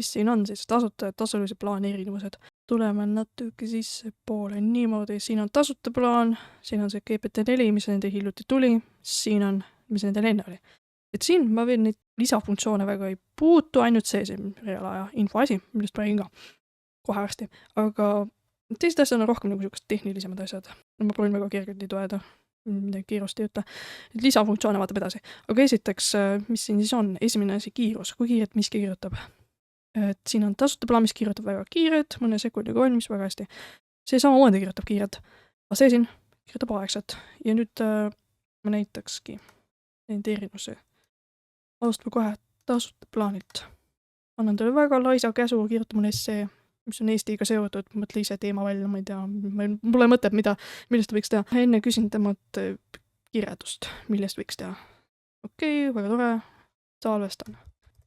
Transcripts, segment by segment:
mis siin on siis tasuta ja tasulise plaani erinevused. Tuleme natuke sissepoole niimoodi, siin on tasuta plaan, siin on see GPT-4, mis nende hiljuti tuli, siin on, mis nendel enne oli. Et siin ma veel neid lisafunktsioone väga ei puutu, ainult see reaalaja info asi, millest ma räägin ka kohe varsti, aga teised asjad on rohkem nagu sellised tehnilisemad asjad. Ma proovin väga kergelt neid loeda, midagi kiirust ei ütle. Et lisafunktsioone vaatab edasi. Aga esiteks, mis siin siis on? Esimene asi kiirus, kui kiiret miski kirjutab. Et siin on tasuta plaan, mis kirjutab väga kiiret, mõne sekundiga valmis väga hästi. See samamoodi kirjutab kiiret, aga see siin kirjutab aegselt. Ja nüüd ma näitakski neid erinevusi. Alustame kohe tasuta plaanilt. Annan teile väga laisa käsu, kirjuta mulle essee, mis on Eestiga seotud, mõtle ise teema välja, ma ei tea, mul pole mõtet, millest võiks teha. Enne küsin temalt kirjeldust, millest võiks teha. Okei, väga tore, salvestan.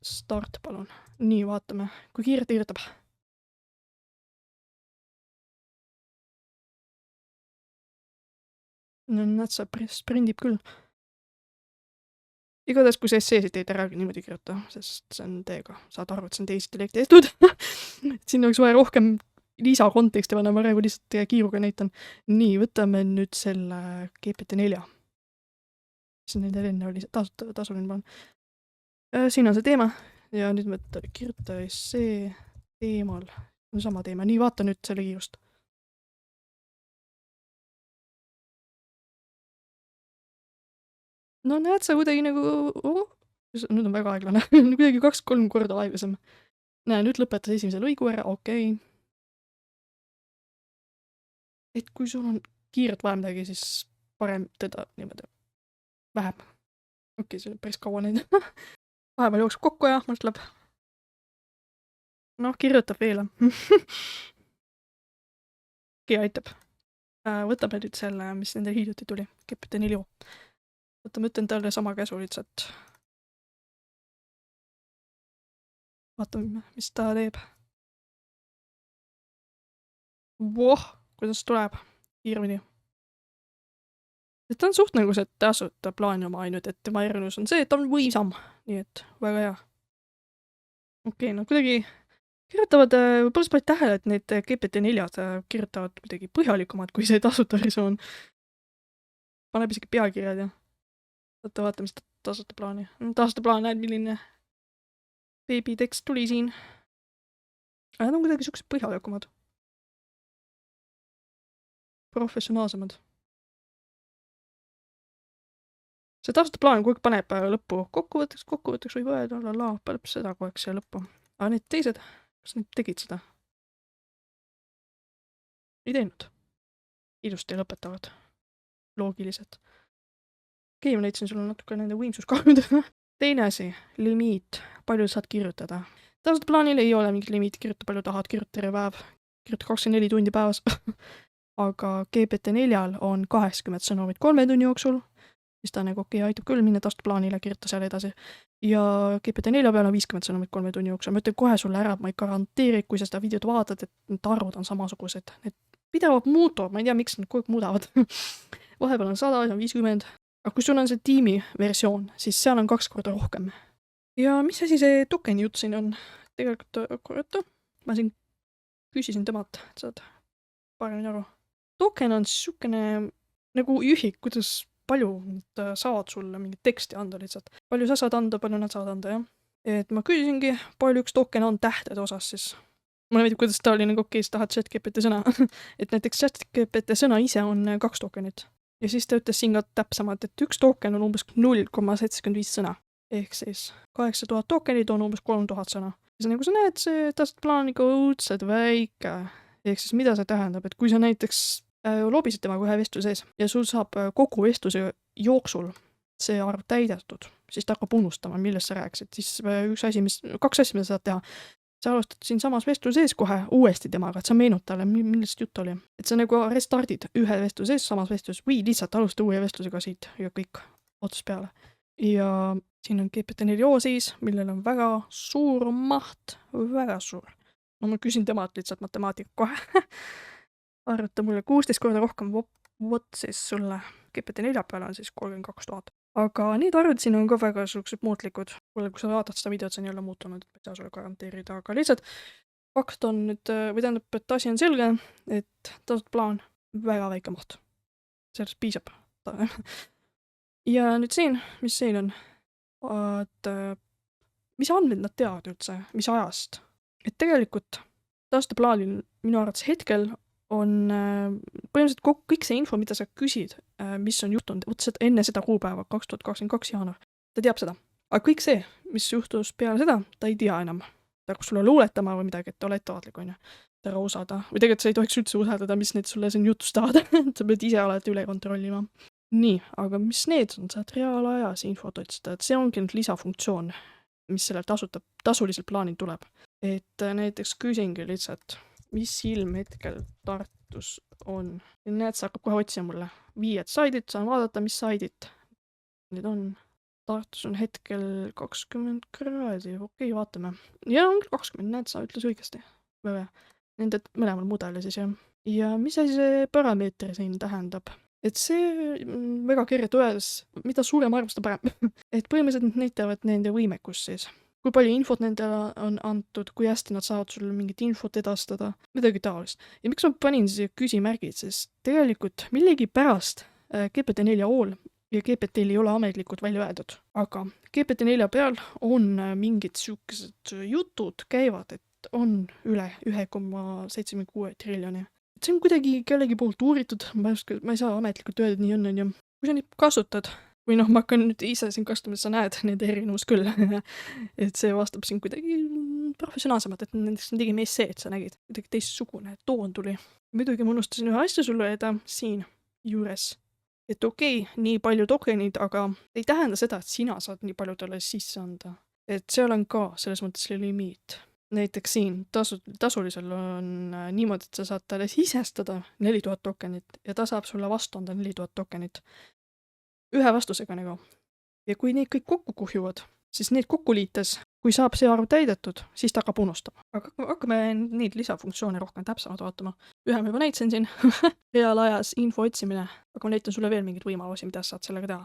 Start palun. Nii, vaatame, kui kiirelt kirjutab. No näed, sa sprindib küll. Igatahes, kui sa esseesid teed ära niimoodi kirjuta, sest see on teega, saad aru, et see on teisiti tehtud. Siin oleks vaja rohkem lisakonteksti panna, ma praegu lihtsalt kiiruga näitan. Nii, võtame nüüd selle GPT-4. Mis nendel enne oli tasuline plaan. Siin on see teema ja nüüd mõtle kirjuta essee teemal. Sama teema. Nii, vaata nüüd selle kiirust. No näed sa kuidagi nagu, nüüd on väga aeglane, kuidagi 2-3 korda aeglasem. Näe, nüüd lõpetas esimese lõigu ära, okei. Et kui sul on kiirelt vaja midagi, siis parem teda niimoodi vähem. Okei, see on päris kaua neid. Vahepeal jookseb kokku ja mõtleb. Noh, kirjutab veel. Okei, aitab. Võtame nüüd selle, mis nende hiljuti tuli, GPT-4. Võta, ma ütlen talle sama käsu lihtsalt. Vaatame, mis ta teeb. Voh, kuidas tuleb kiiremini. Ta on suht nagu see tasuta plaani oma ainult, et tema erinevus on see, et ta on võimsam. Nii et väga hea. Okei, no kuidagi kirjutavad, võib-olla sa panid tähele, et need GPT-4-d kirjutavad kuidagi põhjalikumad kui see tasuta versioon. Paneb isegi pealkirjad ja vaata, mis tasuta plaani. Tasuta plaan näed, milline beebitekst tuli siin. Aga need on kuidagi sellised põhjalikumad. Professionaalsemad. See tasuta plaan kogu aeg paneb lõppu kokkuvõtteks võib öelda, paneb seda kogu aeg siia lõppu. Aga need teised, kas need tegid seda? Ei teinud. Ilusti lõpetavad. Loogiliselt. Okei, ma näitasin sulle natuke nende võimsuskahjud. Teine asi, limiit. Palju saad kirjutada. Tasuta plaanil ei ole mingit limiit, kirjuta palju tahad, kirjuta terve päev. Kirjuta 24 tundi päevas. Aga GPT-4-l on 80 sõnumit 3 tunni jooksul. Siis ta nagu okei, aitab küll minna tasuta plaanile, kirjuta seal edasi. Ja GPT-4 peal on 50 sõnumit 3 tunni jooksul. Ma ütlen kohe sulle ära, et ma ei garanteeri, kui sa seda videot vaatad, et need arvud on samasugused. Need pidevalt muutuvad, ma ei tea, miks nad kogu aeg muudavad. Vahepeal on 100, on 50. Aga kui sul on see tiimi versioon, siis seal on 2 korda rohkem. Ja mis asi see tokeni jutt siin on? Tegelikult korrata. Ma siin küsisin temalt, et saad paremini aru. Token on siukene nagu ühik, kuidas palju nad saavad sulle mingit teksti anda lihtsalt. Palju sa saad anda, palju nad saavad anda, jah. Et ma küsisingi, palju üks token on tähtede osas siis. Mulle meeldib, kuidas ta oli nagu okei, sa tahad ChatGPT sõna. Et näiteks ChatGPT sõna ise on 2 tokenit. Ja siis ta ütles siin ka täpsemalt, et üks token on umbes 0,75 sõna. Ehk siis 8000 tokenid on umbes 3000 sõna. Ja nagu sa näed, see tasuta plaan ikka õudselt väike. Ehk siis mida see tähendab, et kui sa näiteks lobisid temaga ühe vestluse sees ja sul saab kogu vestluse jooksul see arv täidetud, siis ta hakkab unustama, millest sa rääkisid. Siis 2 asja, mida sa saad teha. Sa alustad siin samas vestluse sees kohe uuesti temaga, et sa meenud talle, millest jutt oli. Et sa nagu restardid ühe vestluse sees, samas vestlus või lihtsalt alusta uue vestlusega siit ja kõik otsast peale. Ja siin on GPT-4 siis, millel on väga suur maht, väga suur. No ma küsin temalt lihtsalt matemaatika kohe. Arvuta mulle 16 korda rohkem, vot siis sulle GPT-4 peale on siis 32 000. aga need arvud siin on ka väga siuksed muutlikud. Kuule, kui sa vaatad seda videot, see on jälle muutunud, et ei saa sulle garanteerida, aga lihtsalt fakt on nüüd, või tähendab, et asi on selge, et tasuta plaan väga väike maht. Sellest piisab. Ja nüüd siin, mis siin on? Et mis andmed nad teavad üldse, mis ajast? Et tegelikult tasuta plaanil minu arvates hetkel on põhimõtteliselt kõik see info, mida sa küsid, mis on juhtunud otseselt enne seda kuupäeva, 2022 jaanuar. Ta teab seda. Aga kõik see, mis juhtus peale seda, ta ei tea enam. Ta hakkab sulle luuletama või midagi, et ole ettevaatlik, on ju. Ära usada. Või tegelikult sa ei tohiks üldse usaldada, mis need sulle siin jutustavad. Sa pead ise alati üle kontrollima. Nii, aga mis need on? Saad reaalajas infot otsida, et see ongi nüüd lisafunktsioon, mis sellel tasulisel plaanil tuleb. Et näiteks küsingi lihtsalt, mis ilm hetkel Tartus on. Ja näed, sa hakkab kohe otsima mulle 5 saidit, saan vaadata, mis saidid need on. Tartus on hetkel 20 kraadi, okei, vaatame. Ja on 20, näed, sa ütles õigesti. Väga. Nende mõlemal mudeli siis, jah. Ja mis asi see parameeter siin tähendab? Et see väga kergelt öeldes, mida suurem arv, seda parem. Et põhimõtteliselt nad näitavad nende võimekust siis. Kui palju infot nendele on antud, kui hästi nad saavad sulle mingit infot edastada, midagi taolist. Ja miks ma panin siia küsimärgid, sest tegelikult millegi pärast GPT-4 all ja GPT-l ei ole ametlikult välja öeldud. Aga GPT-4 peal on mingid siukesed jutud käivad, et on üle 1,76 triljoni. See on kuidagi kellegi poolt uuritud, ma ei saa ametlikult öelda, et nii on, ja kui sa neid kasutad, või noh, ma hakkan nüüd ise siin kasutama, sa näed nende erinevus küll, et see vastab siin kuidagi professionaalsemalt, et näiteks me tegime esseed, sa nägid, kuidagi teistsugune toon tuli. Muidugi ma unustasin ühe asja sulle öelda siin juures, et okei, nii palju tokenid, aga ei tähenda seda, et sina saad nii palju talle sisse anda. Et seal on ka selles mõttes limiit. Näiteks siin tasulisel on niimoodi, et sa saad talle sisestada 4000 tokenit ja ta saab sulle vastu anda 4000 tokenit. Ühe vastusega nagu. Ja kui need kõik kokku kuhjuvad, siis need kokku liites, kui saab see arv täidetud, siis ta hakkab unustama. Aga hakkame neid lisafunktsioone rohkem täpsemalt vaatama. Ühe ma juba näitasin siin reaalajas info otsimine, aga ma näitan sulle veel mingeid võimalusi, mida saad sellega teha.